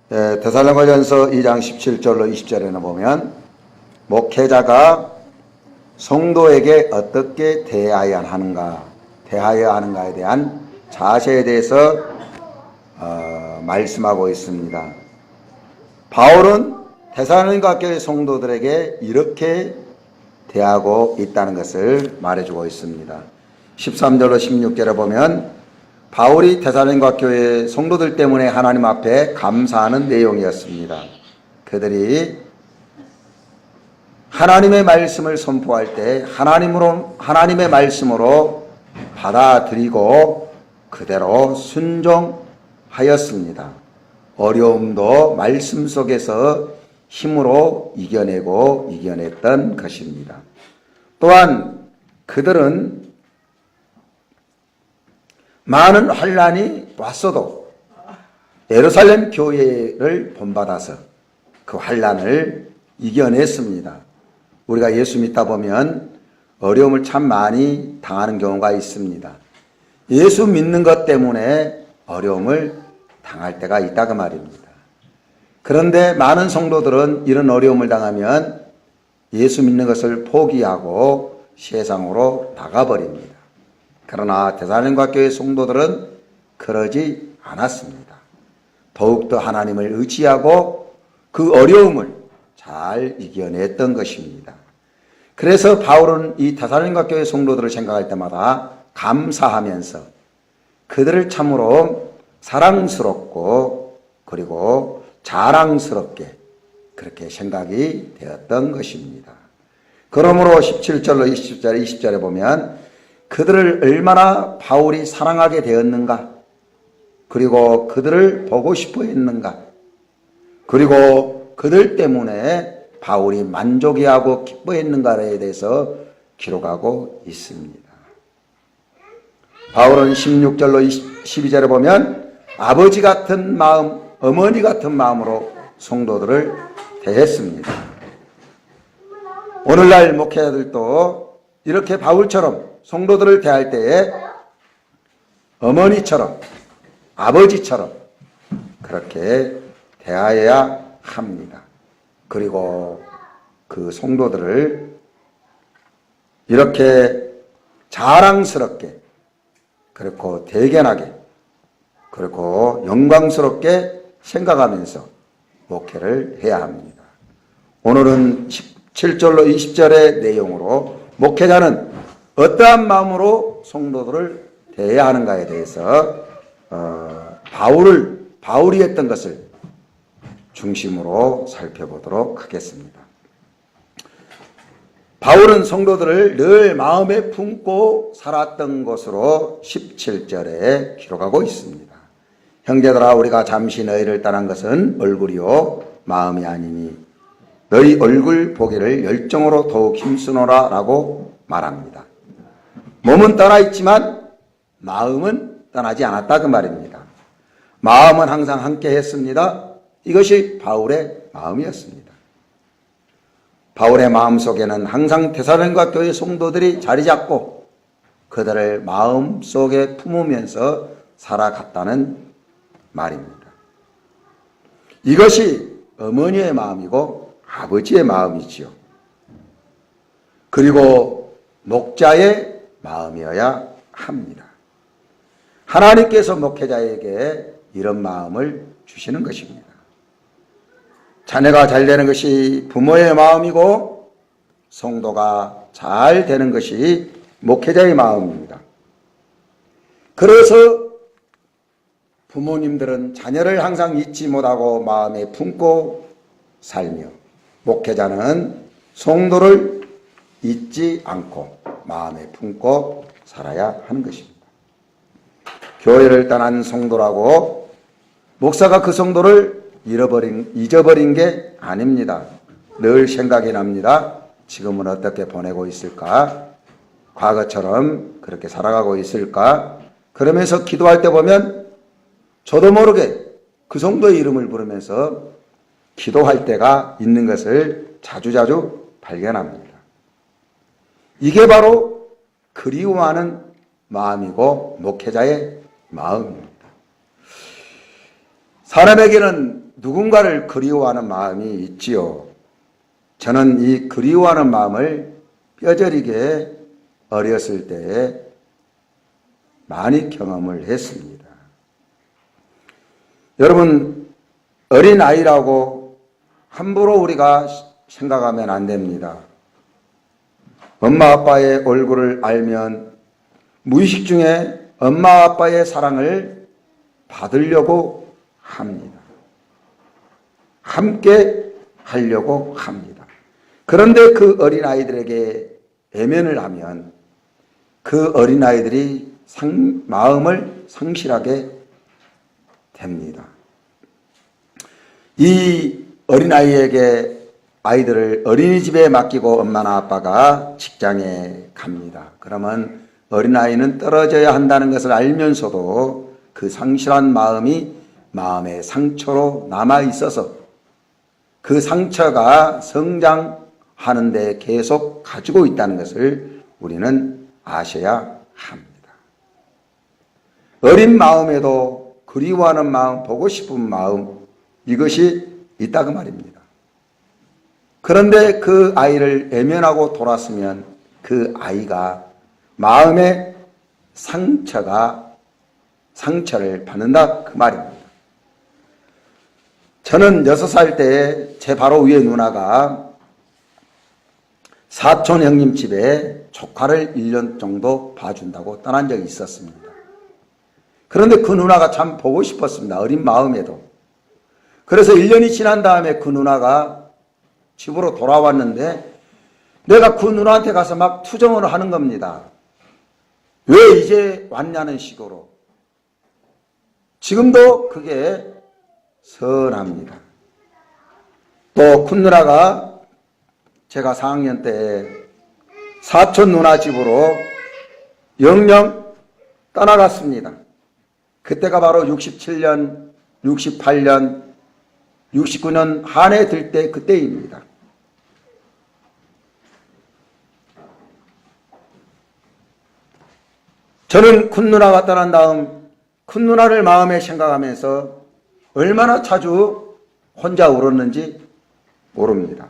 데살로니가전서 2장 17절로 20절에는 보면 목회자가 성도에게 어떻게 대하여야 하는가에 대한 자세에 대해서 말씀하고 있습니다. 바울은 데살로니가 교회 성도들에게 이렇게 대하고 있다는 것을 말해주고 있습니다. 13절로 16절에 보면 바울이 데살로니가 교회 성도들 때문에 하나님 앞에 감사하는 내용이었습니다. 그들이 하나님의 말씀을 선포할 때 하나님의 말씀으로 받아들이고 그대로 순종하였습니다. 어려움도 말씀 속에서 힘으로 이겨냈던 것입니다. 또한 그들은 많은 환난이 왔어도 예루살렘 교회를 본받아서 그 환난을 이겨냈습니다. 우리가 예수 믿다 보면 어려움을 참 많이 당하는 경우가 있습니다. 예수 믿는 것 때문에 어려움을 당할 때가 있다 그 말입니다. 그런데 많은 성도들은 이런 어려움을 당하면 예수 믿는 것을 포기하고 세상으로 나가버립니다. 그러나 데살로니가 교회 성도들은 그러지 않았습니다. 더욱더 하나님을 의지하고 그 어려움을 잘 이겨냈던 것입니다. 그래서 바울은 이 데살로니가 교회 성도들을 생각할 때마다 감사하면서 그들을 참으로 사랑스럽고 그리고 자랑스럽게 그렇게 생각이 되었던 것입니다. 그러므로 17절로 20절에 보면 그들을 얼마나 바울이 사랑하게 되었는가, 그리고 그들을 보고 싶어 했는가, 그리고 그들 때문에 바울이 만족해하고 기뻐했는가에 대해서 기록하고 있습니다. 바울은 16절로 12절에 보면 아버지 같은 마음, 어머니 같은 마음으로 성도들을 대했습니다. 오늘날 목회자들도 이렇게 바울처럼 성도들을 대할 때에 어머니처럼 아버지처럼 그렇게 대하여야 합니다. 그리고 그 성도들을 이렇게 자랑스럽게 그리고 대견하게 그리고 영광스럽게 생각하면서 목회를 해야 합니다. 오늘은 17절로 20절의 내용으로 목회자는 어떠한 마음으로 성도들을 대해야 하는가에 대해서 바울이 했던 것을 중심으로 살펴보도록 하겠습니다. 바울은 성도들을 늘 마음에 품고 살았던 것으로 17절에 기록하고 있습니다. 형제들아, 우리가 잠시 너희를 떠난 것은 얼굴이요 마음이 아니니 너희 얼굴 보기를 열정으로 더욱 힘쓰노라 라고 말합니다. 몸은 떠나 있지만 마음은 떠나지 않았다 그 말입니다. 마음은 항상 함께 했습니다. 이것이 바울의 마음이었습니다. 바울의 마음 속에는 항상 데살로니가 교회 성도들이 자리 잡고 그들을 마음 속에 품으면서 살아갔다는 말입니다. 이것이 어머니의 마음이고 아버지의 마음이지요. 그리고 목자의 마음이어야 합니다. 하나님께서 목회자에게 이런 마음을 주시는 것입니다. 자녀가 잘 되는 것이 부모의 마음이고 성도가 잘 되는 것이 목회자의 마음입니다. 그래서 부모님들은 자녀를 항상 잊지 못하고 마음에 품고 살며 목회자는 성도를 잊지 않고 마음에 품고 살아야 하는 것입니다. 교회를 떠난 성도라고 목사가 그 성도를 잊어버린 게 아닙니다. 늘 생각이 납니다. 지금은 어떻게 보내고 있을까? 과거처럼 그렇게 살아가고 있을까? 그러면서 기도할 때 보면 저도 모르게 그 성도의 이름을 부르면서 기도할 때가 있는 것을 자주자주 발견합니다. 이게 바로 그리워하는 마음이고 목회자의 마음입니다. 사람에게는 누군가를 그리워하는 마음이 있지요. 저는 이 그리워하는 마음을 뼈저리게 어렸을 때에 많이 경험을 했습니다. 여러분, 어린아이라고 함부로 우리가 생각하면 안 됩니다. 엄마 아빠의 얼굴을 알면 무의식 중에 엄마 아빠의 사랑을 받으려고 합니다. 함께 하려고 합니다. 그런데 그 어린아이들에게 외면을 하면 그 어린아이들이 마음을 상실하게 됩니다. 이 어린아이에게 아이들을 어린이집에 맡기고 엄마나 아빠가 직장에 갑니다. 그러면 어린아이는 떨어져야 한다는 것을 알면서도 그 상실한 마음이 마음의 상처로 남아있어서 그 상처가 성장하는 데 계속 가지고 있다는 것을 우리는 아셔야 합니다. 어린 마음에도 그리워하는 마음, 보고 싶은 마음, 이것이 있다고 말입니다. 그런데 그 아이를 외면하고 돌았으면 그 아이가 마음의 상처를 받는다 그 말입니다. 저는 6살 때 제 바로 위에 누나가 사촌 형님 집에 조카를 1년 정도 봐준다고 떠난 적이 있었습니다. 그런데 그 누나가 참 보고 싶었습니다. 어린 마음에도. 그래서 1년이 지난 다음에 그 누나가 집으로 돌아왔는데 내가 그 누나한테 가서 막 투정을 하는 겁니다. 왜 이제 왔냐는 식으로. 지금도 그게 선합니다. 또 큰 누나가 제가 4학년 때 사촌 누나 집으로 영영 떠나갔습니다. 그때가 바로 67년, 68년, 69년 한 해 들 때 그때입니다. 저는 큰 누나가 떠난 다음 큰 누나를 마음에 생각하면서 얼마나 자주 혼자 울었는지 모릅니다.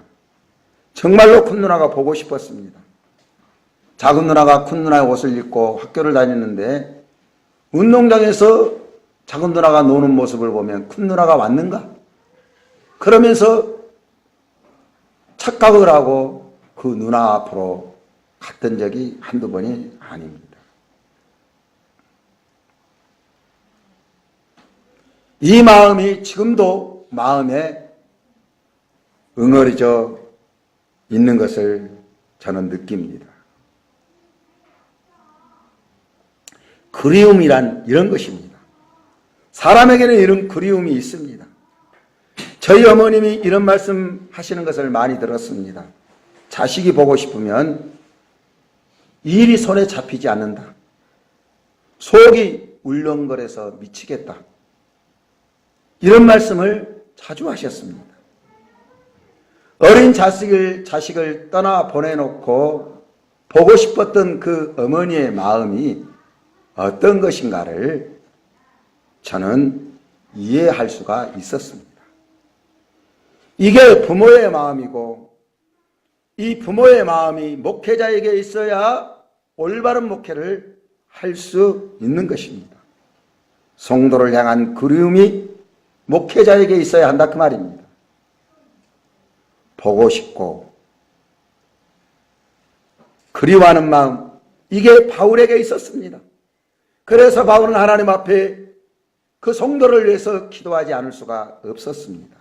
정말로 큰 누나가 보고 싶었습니다. 작은 누나가 큰 누나의 옷을 입고 학교를 다녔는데 운동장에서 작은 누나가 노는 모습을 보면 큰 누나가 왔는가? 그러면서 착각을 하고 그 누나 앞으로 갔던 적이 한두 번이 아닙니다. 이 마음이 지금도 마음에 응어리져 있는 것을 저는 느낍니다. 그리움이란 이런 것입니다. 사람에게는 이런 그리움이 있습니다. 저희 어머님이 이런 말씀 하시는 것을 많이 들었습니다. 자식이 보고 싶으면 일이 손에 잡히지 않는다. 속이 울렁거려서 미치겠다. 이런 말씀을 자주 하셨습니다. 어린 자식을 떠나 보내놓고 보고 싶었던 그 어머니의 마음이 어떤 것인가를 저는 이해할 수가 있었습니다. 이게 부모의 마음이고 이 부모의 마음이 목회자에게 있어야 올바른 목회를 할 수 있는 것입니다. 성도를 향한 그리움이 목회자에게 있어야 한다 그 말입니다. 보고 싶고 그리워하는 마음, 이게 바울에게 있었습니다. 그래서 바울은 하나님 앞에 그 성도를 위해서 기도하지 않을 수가 없었습니다.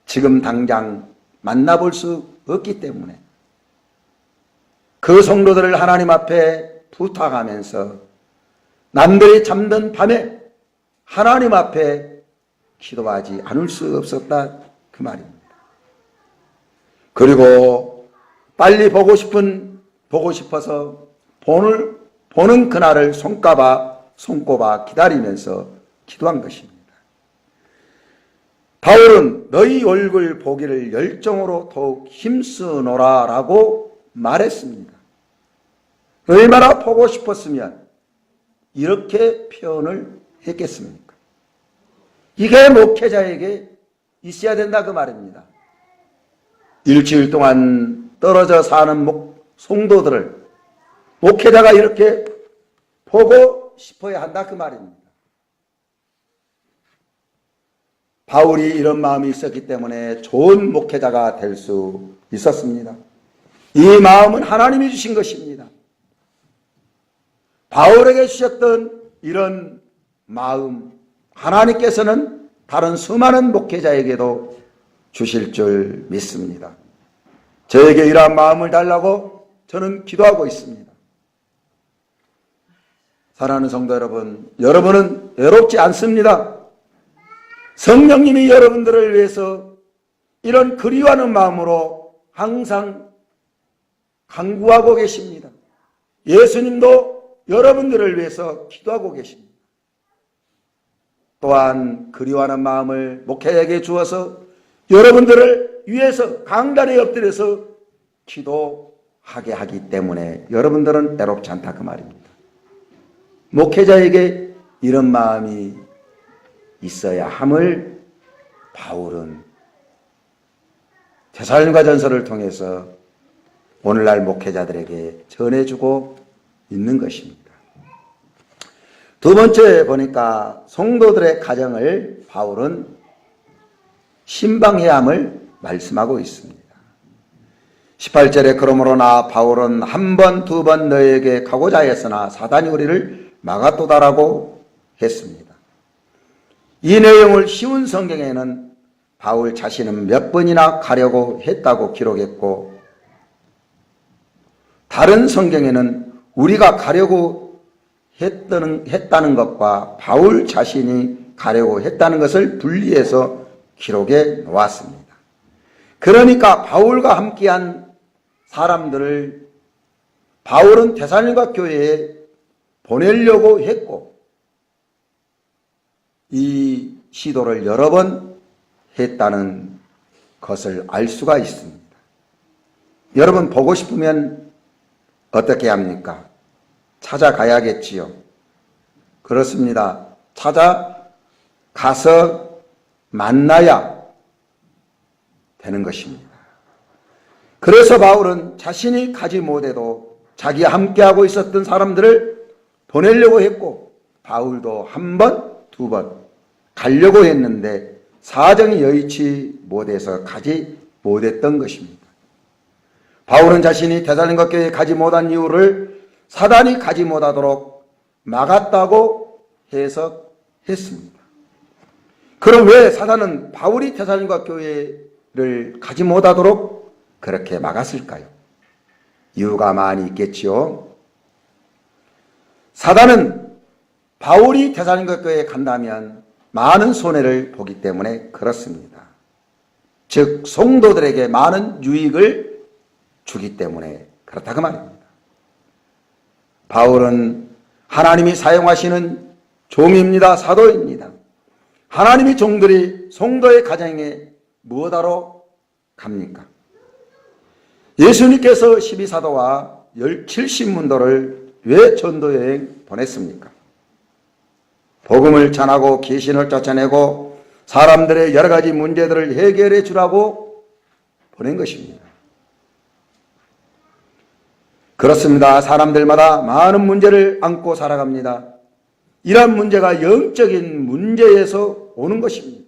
지금 당장 만나볼 수 없기 때문에 그 성도들을 하나님 앞에 부탁하면서 남들이 잠든 밤에 하나님 앞에 기도하지 않을 수 없었다 그 말입니다. 그리고 빨리 보고 싶어서 보는 그날을 손꼽아 기다리면서 기도한 것입니다. 바울은 너희 얼굴 보기를 열정으로 더욱 힘쓰노라 라고 말했습니다. 얼마나 보고 싶었으면 이렇게 표현을 했겠습니까? 이게 목회자에게 있어야 된다 그 말입니다. 일주일 동안 떨어져 사는 성도들을 목회자가 이렇게 보고 싶어야 한다 그 말입니다. 바울이 이런 마음이 있었기 때문에 좋은 목회자가 될 수 있었습니다. 이 마음은 하나님이 주신 것입니다. 바울에게 주셨던 이런 마음, 하나님께서는 다른 수많은 목회자에게도 주실 줄 믿습니다. 저에게 이러한 마음을 달라고 저는 기도하고 있습니다. 사랑하는 성도 여러분, 여러분은 외롭지 않습니다. 성령님이 여러분들을 위해서 이런 그리워하는 마음으로 항상 간구하고 계십니다. 예수님도 여러분들을 위해서 기도하고 계십니다. 또한 그리워하는 마음을 목회자에게 주어서 여러분들을 위해서 강단에 엎드려서 기도하게 하기 때문에 여러분들은 외롭지 않다 그 말입니다. 목회자에게 이런 마음이 있어야 함을 바울은 데살로니가전서를 통해서 오늘날 목회자들에게 전해주고 있는 것입니다. 두 번째 보니까 성도들의 가정을 바울은 신방해야 함을 말씀하고 있습니다. 18절에 그러므로 나 바울은 한 번, 두 번 너에게 가고자 했으나 사단이 우리를 막았도다라고 했습니다. 이 내용을 쉬운 성경에는 바울 자신은 몇 번이나 가려고 했다고 기록했고, 다른 성경에는 우리가 가려고 했다는 것과 바울 자신이 가려고 했다는 것을 분리해서 기록해 놓았습니다. 그러니까 바울과 함께한 사람들을 바울은 데살로니가 교회에 보내려고 했고 이 시도를 여러 번 했다는 것을 알 수가 있습니다. 여러분 보고 싶으면 어떻게 합니까? 찾아가야겠지요. 그렇습니다. 찾아가서 만나야 되는 것입니다. 그래서 바울은 자신이 가지 못해도 자기와 함께하고 있었던 사람들을 보내려고 했고, 바울도 한 번, 두 번 가려고 했는데 사정이 여의치 못해서 가지 못했던 것입니다. 바울은 자신이 데살로니가 교회에 가지 못한 이유를 사단이 가지 못하도록 막았다고 해석했습니다. 그럼 왜 사단은 바울이 데살로니가 교회를 가지 못하도록 그렇게 막았을까요? 이유가 많이 있겠지요. 사단은 바울이 데살로니가 교회에 간다면 많은 손해를 보기 때문에 그렇습니다. 즉 성도들에게 많은 유익을 주기 때문에 그렇다고 말입니다. 바울은 하나님이 사용하시는 종입니다. 사도입니다. 하나님의 종들이 성도의 가정에 무엇하러 갑니까? 예수님께서 12사도와 70문도를 왜 전도여행 보냈습니까? 복음을 전하고 귀신을 쫓아내고 사람들의 여러 가지 문제들을 해결해 주라고 보낸 것입니다. 그렇습니다. 사람들마다 많은 문제를 안고 살아갑니다. 이러한 문제가 영적인 문제에서 오는 것입니다.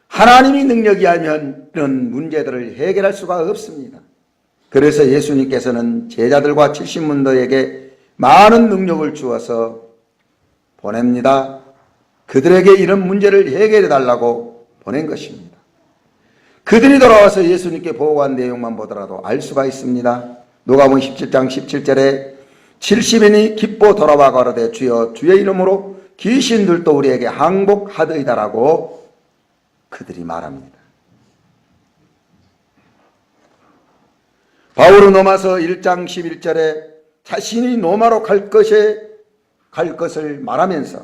하나님이 능력이 아니면 이런 문제들을 해결할 수가 없습니다. 그래서 예수님께서는 제자들과 70문도에게 많은 능력을 주어서 보냅니다. 그들에게 이런 문제를 해결해 달라고 보낸 것입니다. 그들이 돌아와서 예수님께 보고한 내용만 보더라도 알 수가 있습니다. 누가복음 17장 17절에 70인이 기뻐 돌아와 가로되 주여 주의 이름으로 귀신들도 우리에게 항복하더이다라고 그들이 말합니다. 바울은 로마서 1장 11절에 자신이 로마로 갈 것을 말하면서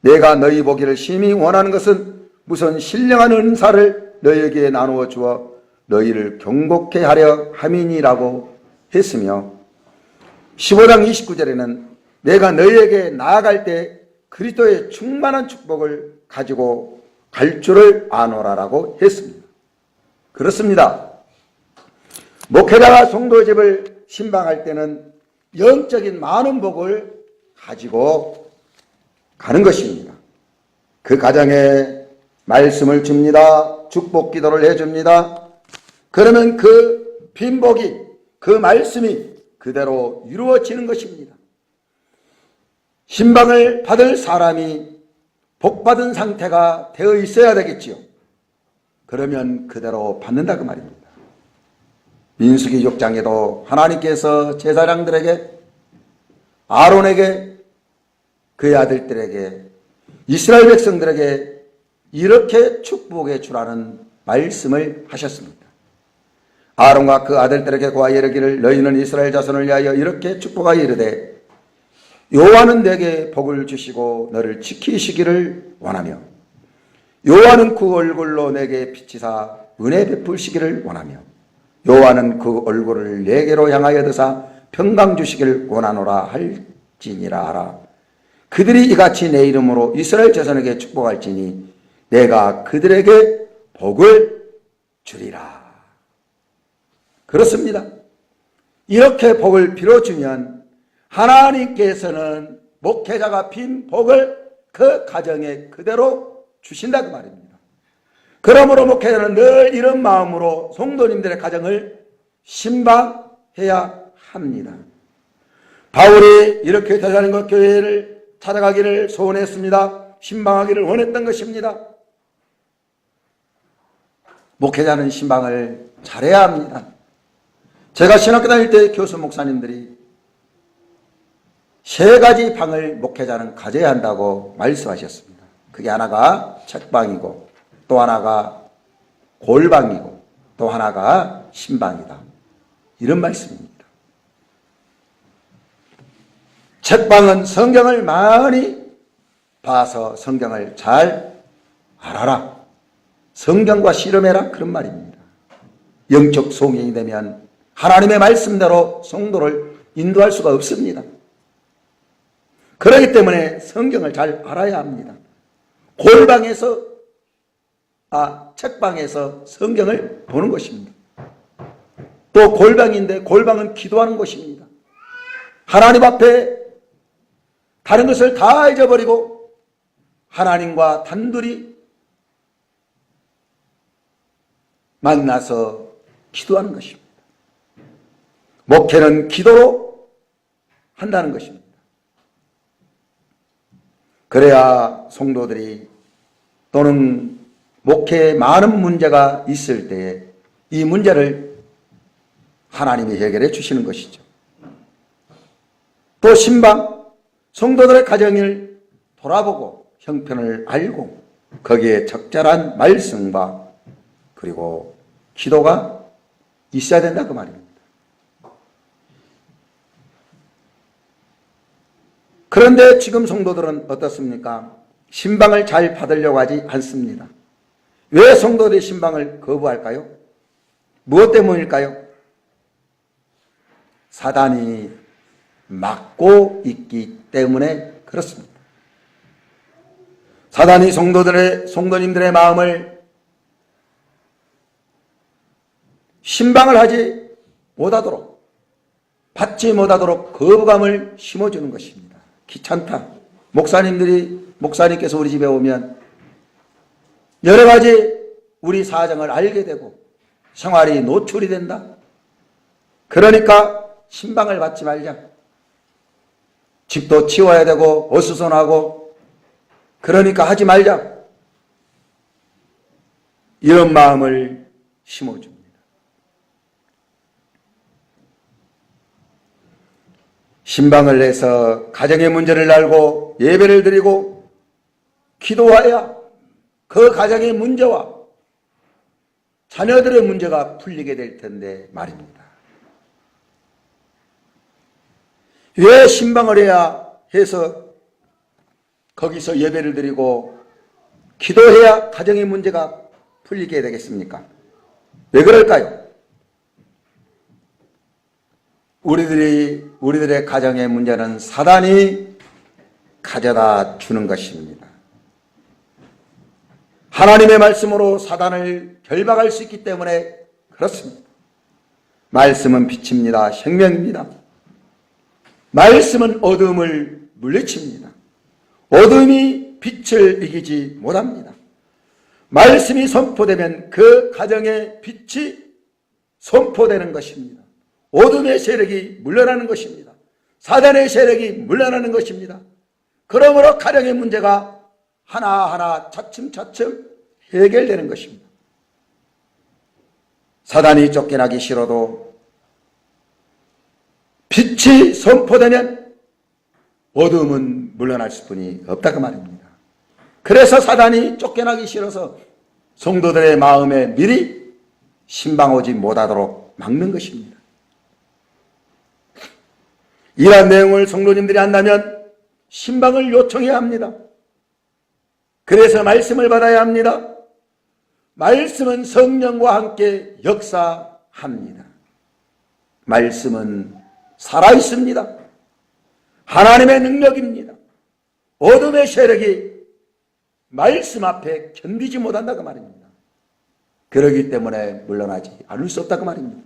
내가 너희 보기를 심히 원하는 것은 무슨 신령한 은사를 너희에게 나누어 주어 너희를 경고케 하려 함이니라고 했으며 15장 29절에는 내가 너희에게 나아갈 때 그리스도의 충만한 축복을 가지고 갈 줄을 아노라라고 했습니다. 그렇습니다. 목회자가 성도의 집을 신방할 때는 영적인 많은 복을 가지고 가는 것입니다. 그 가정에 말씀을 줍니다. 축복 기도를 해줍니다. 그러면 그 빈복이, 그 말씀이 그대로 이루어지는 것입니다. 신방을 받을 사람이 복받은 상태가 되어 있어야 되겠지요. 그러면 그대로 받는다 그 말입니다. 민수기 6장에도 하나님께서 제사장들에게, 아론에게, 그의 아들들에게, 이스라엘 백성들에게 이렇게 축복해 주라는 말씀을 하셨습니다. 아론과 그 아들들에게 고하여 이르기를 너희는 이스라엘 자손을 위하여 이렇게 축복하여 이르되 여호와는 내게 복을 주시고 너를 지키시기를 원하며 여호와는 그 얼굴로 내게 비치사 은혜 베푸시기를 원하며 여호와는 그 얼굴을 내게로 향하여 드사 평강 주시기를 원하노라 할지니라 하라. 그들이 이같이 내 이름으로 이스라엘 자손에게 축복할지니 내가 그들에게 복을 주리라. 그렇습니다. 이렇게 복을 빌어주면 하나님께서는 목회자가 빈 복을 그 가정에 그대로 주신다 그 말입니다. 그러므로 목회자는 늘 이런 마음으로 성도님들의 가정을 신방해야 합니다. 바울이 이렇게 대사님과 교회를 찾아가기를 소원했습니다. 신방하기를 원했던 것입니다. 목회자는 신방을 잘해야 합니다. 제가 신학교 다닐 때 교수 목사님들이 3가지 방을 목회자는 가져야 한다고 말씀하셨습니다. 그게 하나가 책방이고 또 하나가 골방이고 또 하나가 신방이다. 이런 말씀입니다. 책방은 성경을 많이 봐서 성경을 잘 알아라. 성경과 씨름해라. 그런 말입니다. 영적 소경이 되면 하나님의 말씀대로 성도를 인도할 수가 없습니다. 그렇기 때문에 성경을 잘 알아야 합니다. 책방에서 성경을 보는 것입니다. 또 골방인데 골방은 기도하는 곳입니다. 하나님 앞에 다른 것을 다 잊어버리고 하나님과 단둘이 만나서 기도하는 것입니다. 목회는 기도로 한다는 것입니다. 그래야 성도들이 또는 목회에 많은 문제가 있을 때에 이 문제를 하나님이 해결해 주시는 것이죠. 또 신방, 성도들의 가정을 돌아보고 형편을 알고 거기에 적절한 말씀과 그리고 기도가 있어야 된다 그 말입니다. 그런데 지금 성도들은 어떻습니까? 신방을 잘 받으려고 하지 않습니다. 왜 성도들이 신방을 거부할까요? 무엇 때문일까요? 사단이 막고 있기 때문에 그렇습니다. 사단이 성도님들의 마음을 신방을 하지 못하도록, 받지 못하도록 거부감을 심어주는 것입니다. 귀찮다. 목사님께서 우리 집에 오면 여러 가지 우리 사정을 알게 되고 생활이 노출이 된다. 그러니까 신방을 받지 말자. 집도 치워야 되고 어수선하고 그러니까 하지 말자. 이런 마음을 심어줍니다. 신방을 해서 가정의 문제를 알고 예배를 드리고 기도해야 그 가정의 문제와 자녀들의 문제가 풀리게 될 텐데 말입니다. 왜 신방을 해야 해서 거기서 예배를 드리고 기도해야 가정의 문제가 풀리게 되겠습니까? 왜 그럴까요? 우리들의 가정의 문제는 사단이 가져다 주는 것입니다. 하나님의 말씀으로 사단을 결박할 수 있기 때문에 그렇습니다. 말씀은 빛입니다. 생명입니다. 말씀은 어둠을 물리칩니다. 어둠이 빛을 이기지 못합니다. 말씀이 선포되면 그 가정의 빛이 선포되는 것입니다. 어둠의 세력이 물러나는 것입니다. 사단의 세력이 물러나는 것입니다. 그러므로 가정의 문제가 하나하나 차츰차츰 해결되는 것입니다. 사단이 쫓겨나기 싫어도 빛이 선포되면 어둠은 물러날 수뿐이 없다 그 말입니다. 그래서 사단이 쫓겨나기 싫어서 성도들의 마음에 미리 신방 오지 못하도록 막는 것입니다. 이러한 내용을 성도님들이 안다면 신방을 요청해야 합니다. 그래서 말씀을 받아야 합니다. 말씀은 성령과 함께 역사합니다. 말씀은 살아있습니다. 하나님의 능력입니다. 어둠의 세력이 말씀 앞에 견디지 못한다 그 말입니다. 그러기 때문에 물러나지 않을 수 없다 그 말입니다.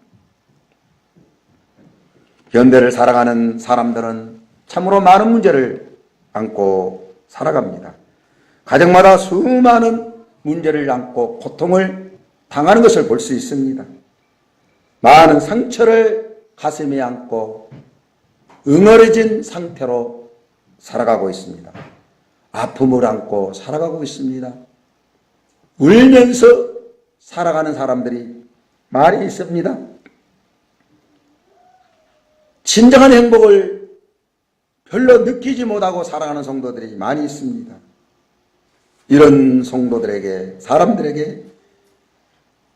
현대를 살아가는 사람들은 참으로 많은 문제를 안고 살아갑니다. 가정마다 수많은 문제를 안고 고통을 당하는 것을 볼 수 있습니다. 많은 상처를 가슴에 안고 응어려진 상태로 살아가고 있습니다. 아픔을 안고 살아가고 있습니다. 울면서 살아가는 사람들이 많이 있습니다. 진정한 행복을 별로 느끼지 못하고 살아가는 성도들이 많이 있습니다. 이런 성도들에게, 사람들에게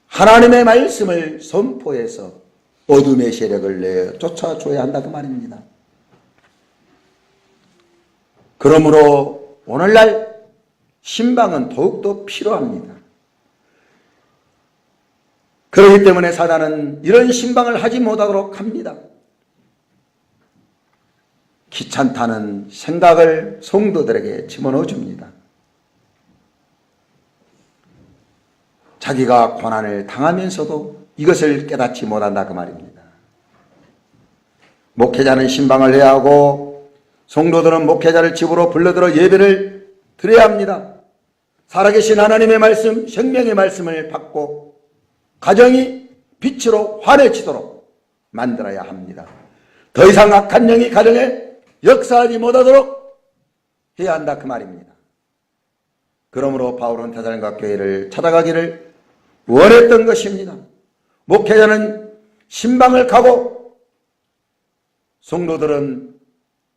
하나님의 말씀을 선포해서 어둠의 세력을 내어 쫓아줘야 한다 그 말입니다. 그러므로 오늘날 신방은 더욱더 필요합니다. 그렇기 때문에 사단은 이런 신방을 하지 못하도록 합니다. 귀찮다는 생각을 성도들에게 집어넣어 줍니다. 자기가 고난을 당하면서도 이것을 깨닫지 못한다 그 말입니다. 목회자는 신방을 해야 하고 성도들은 목회자를 집으로 불러들어 예배를 드려야 합니다. 살아계신 하나님의 말씀, 생명의 말씀을 받고 가정이 빛으로 환해지도록 만들어야 합니다. 더 이상 악한 영이 가정에 역사하지 못하도록 해야 한다 그 말입니다. 그러므로 바울은 데살로니가 교회를 찾아가기를 원했던 것입니다. 목회자는 신방을 가고 성도들은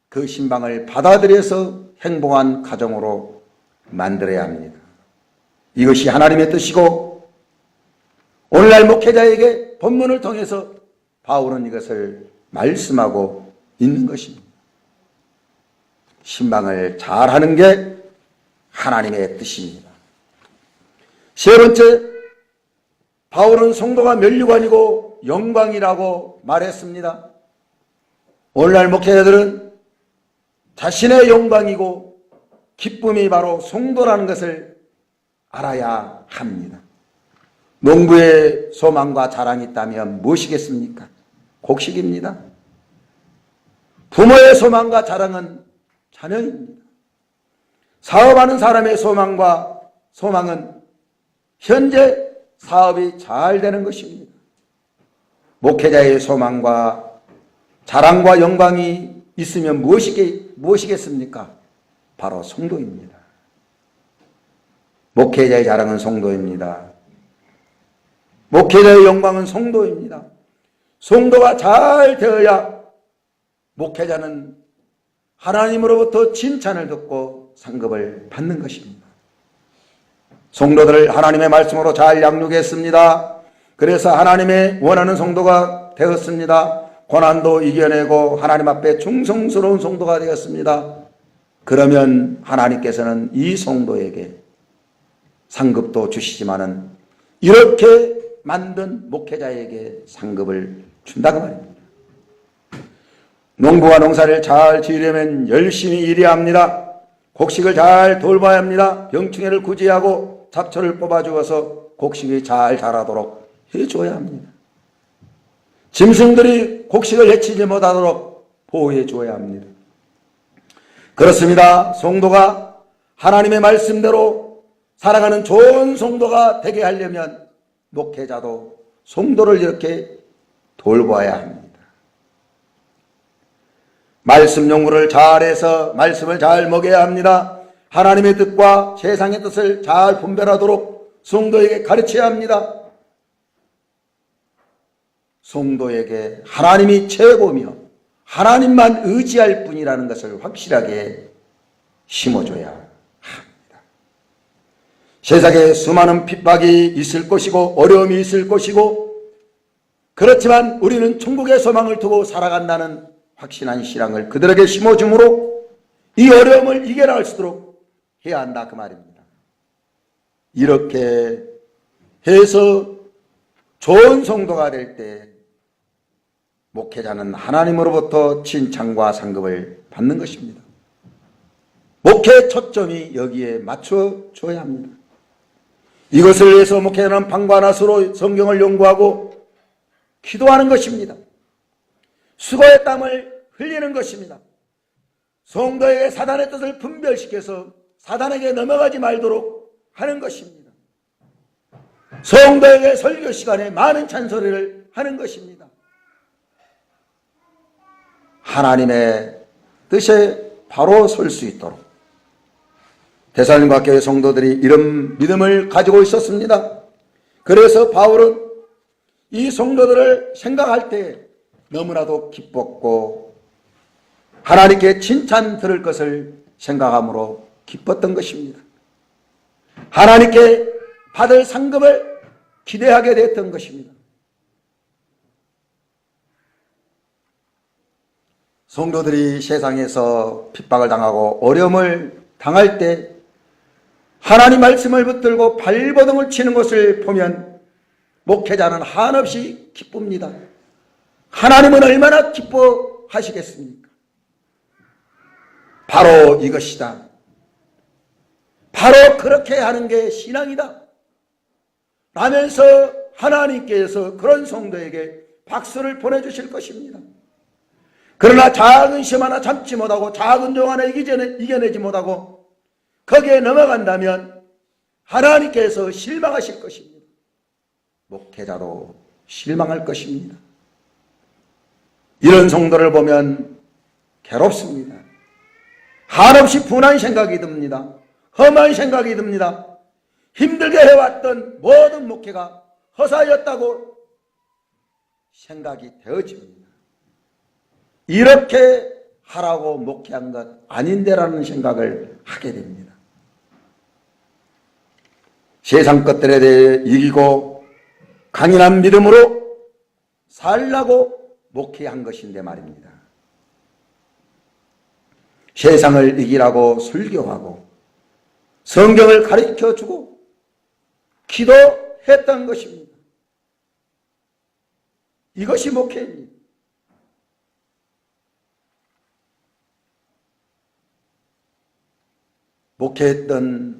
그 신방을 받아들여서 행복한 가정으로 만들어야 합니다. 이것이 하나님의 뜻이고 오늘날 목회자에게 본문을 통해서 바울은 이것을 말씀하고 있는 것입니다. 신방을 잘하는 게 하나님의 뜻입니다. 세 번째, 바울은 성도가 면류관이고 영광이라고 말했습니다. 오늘날 목회자들은 자신의 영광이고 기쁨이 바로 성도라는 것을 알아야 합니다. 농부의 소망과 자랑이 있다면 무엇이겠습니까? 곡식입니다. 부모의 소망과 자랑은 자녀입니다. 사업하는 사람의 소망은 현재 사업이 잘 되는 것입니다. 목회자의 소망과 자랑과 영광이 있으면 무엇이겠습니까? 바로 성도입니다. 목회자의 자랑은 성도입니다. 목회자의 영광은 성도입니다. 성도가 잘 되어야 목회자는 하나님으로부터 칭찬을 듣고 상급을 받는 것입니다. 성도들을 하나님의 말씀으로 잘 양육했습니다. 그래서 하나님의 원하는 성도가 되었습니다. 고난도 이겨내고 하나님 앞에 충성스러운 성도가 되었습니다. 그러면 하나님께서는 이 성도에게 상급도 주시지만은 이렇게 만든 목회자에게 상급을 준다고 말입니다. 농부가 농사를 잘 지으려면 열심히 일해야 합니다. 곡식을 잘 돌봐야 합니다. 병충해를 구제하고 잡초를 뽑아주어서 곡식이 잘 자라도록 해줘야 합니다. 짐승들이 곡식을 해치지 못하도록 보호해 줘야 합니다. 그렇습니다. 성도가 하나님의 말씀대로 살아가는 좋은 성도가 되게 하려면 목회자도 성도를 이렇게 돌봐야 합니다. 말씀 연구를 잘해서 말씀을 잘 먹여야 합니다. 하나님의 뜻과 세상의 뜻을 잘 분별하도록 성도에게 가르쳐야 합니다. 성도에게 하나님이 최고며 하나님만 의지할 뿐이라는 것을 확실하게 심어줘야 합니다. 세상에 수많은 핍박이 있을 것이고 어려움이 있을 것이고 그렇지만 우리는 천국의 소망을 두고 살아간다는 확신한 신앙을 그들에게 심어주므로 이 어려움을 이겨나갈 수 있도록 해야 한다 그 말입니다. 이렇게 해서 좋은 성도가 될 때 목회자는 하나님으로부터 칭찬과 상급을 받는 것입니다. 목회의 초점이 여기에 맞춰줘야 합니다. 이것을 위해서 목회자는 밤과 낮으로 성경을 연구하고 기도하는 것입니다. 수고의 땀을 흘리는 것입니다. 성도에게 사단의 뜻을 분별시켜서 사단에게 넘어가지 말도록 하는 것입니다. 성도에게 설교 시간에 많은 찬소리를 하는 것입니다. 하나님의 뜻에 바로 설 수 있도록 데살로니가 교회 성도들이 이런 믿음을 가지고 있었습니다. 그래서 바울은 이 성도들을 생각할 때 너무나도 기뻤고 하나님께 칭찬 들을 것을 생각함으로 기뻤던 것입니다. 하나님께 받을 상급을 기대하게 됐던 것입니다. 성도들이 세상에서 핍박을 당하고 어려움을 당할 때 하나님 말씀을 붙들고 발버둥을 치는 것을 보면 목회자는 한없이 기쁩니다. 하나님은 얼마나 기뻐하시겠습니까? 바로 이것이다. 바로 그렇게 하는 게 신앙이다. 라면서 하나님께서 그런 성도에게 박수를 보내주실 것입니다. 그러나 작은 시험 하나 참지 못하고 작은 종 하나 이겨내지 못하고 거기에 넘어간다면 하나님께서 실망하실 것입니다. 목회자도 실망할 것입니다. 이런 성도를 보면 괴롭습니다. 한없이 분한 생각이 듭니다. 험한 생각이 듭니다. 힘들게 해왔던 모든 목회가 허사였다고 생각이 되어집니다. 이렇게 하라고 목회한 것 아닌데라는 생각을 하게 됩니다. 세상 것들에 대해 이기고 강인한 믿음으로 살라고 목회한 것인데 말입니다. 세상을 이기라고 설교하고 성경을 가르쳐주고 기도했던 것입니다. 이것이 목회입니다.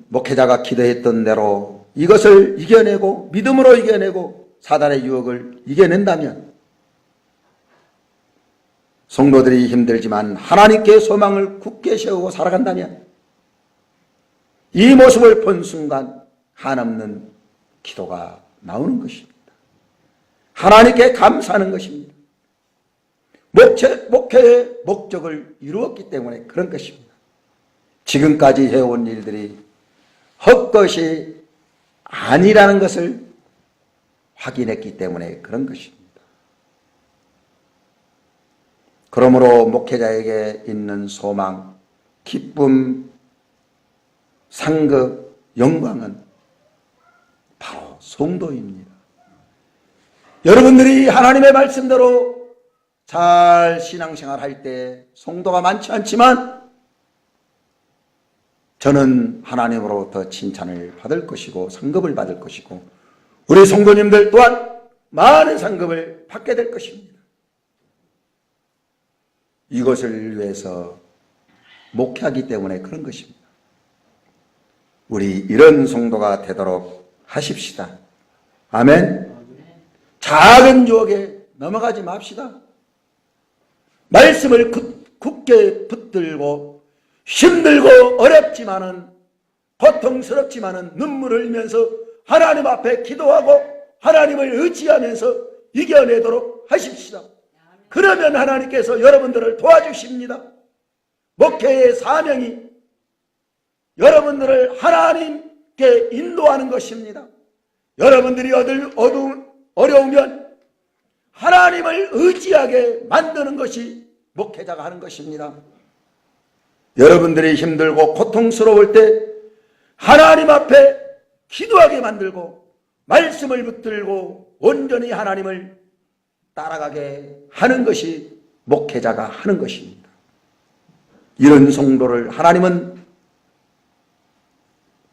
목회자가 기도했던 대로 이것을 이겨내고 믿음으로 이겨내고 사단의 유혹을 이겨낸다면 성도들이 힘들지만 하나님께 소망을 굳게 세우고 살아간다면 이 모습을 본 순간 한없는 기도가 나오는 것입니다. 하나님께 감사하는 것입니다. 목회의 목적을 이루었기 때문에 그런 것입니다. 지금까지 해온 일들이 헛것이 아니라는 것을 확인했기 때문에 그런 것입니다. 그러므로 목회자에게 있는 소망, 기쁨, 상급, 영광은 바로 성도입니다. 여러분들이 하나님의 말씀대로 잘 신앙생활 할 때 성도가 많지 않지만 저는 하나님으로부터 칭찬을 받을 것이고 상급을 받을 것이고 우리 성도님들 또한 많은 상급을 받게 될 것입니다. 이것을 위해서 목회하기 때문에 그런 것입니다. 우리 이런 성도가 되도록 하십시다. 아멘. 작은 유혹에 넘어가지 맙시다. 말씀을 굳게 붙들고 힘들고 어렵지만은 고통스럽지만은 눈물을 흘리면서 하나님 앞에 기도하고 하나님을 의지하면서 이겨내도록 하십시다. 그러면 하나님께서 여러분들을 도와주십니다. 목회의 사명이 여러분들을 하나님께 인도하는 것입니다. 여러분들이 어려우면 하나님을 의지하게 만드는 것이 목회자가 하는 것입니다. 여러분들이 힘들고 고통스러울 때 하나님 앞에 기도하게 만들고 말씀을 붙들고 온전히 하나님을 따라가게 하는 것이 목회자가 하는 것입니다. 이런 성도를 하나님은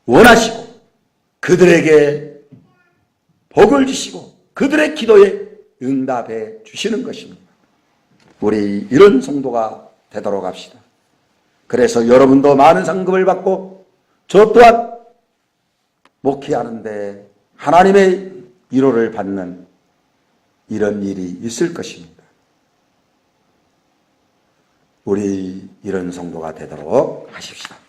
원하시고 그들에게 복을 주시고 그들의 기도에 응답해 주시는 것입니다. 우리 이런 성도가 되도록 합시다. 그래서 여러분도 많은 상급을 받고 저 또한 목회하는데 하나님의 위로를 받는 이런 일이 있을 것입니다. 우리 이런 성도가 되도록 하십시다.